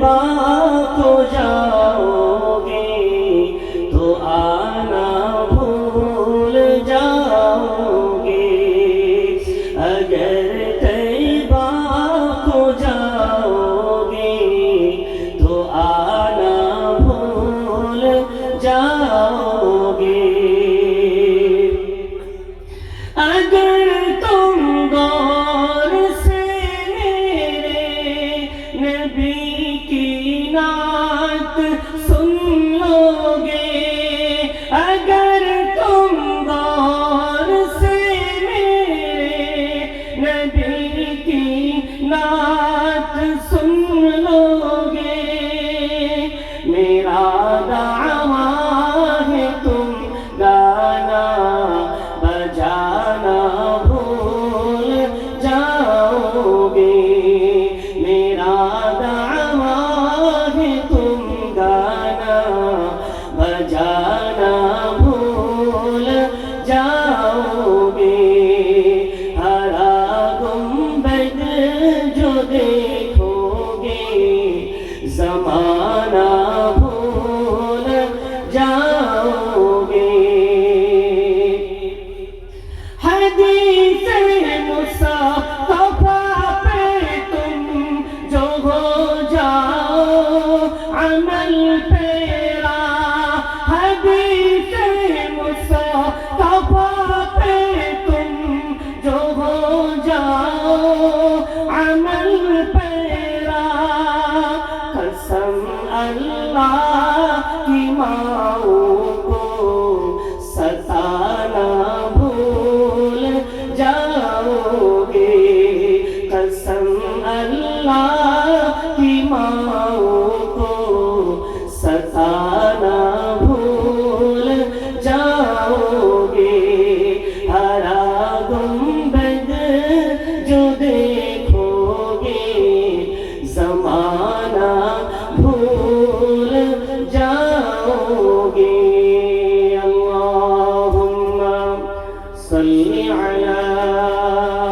तैबा को जाओगे तो आना भूल जाओगे। अगर तैबा को जाओगे तो आना भूल जाओगे। अगर तुम गौर से मेरे नबी की नात सुन लोगे, अगर तुम गौर से मेरे नबी की नात सुन लोगे, मेरा दावा है तुम गाना बजाना भूल जाओगे। मेरा दावा है तुम गाना बजाना भूल जाओगे। हरा गुंबद जो देखोगे ज़माना भूल जाओगे। हदीस मुस्तफा पे तुम जो हो जाओ अमल पेरा, हदीस मुस्तफा पे तुम जो हो जाओ अमल पेरा। कसम अल्लाह की माओ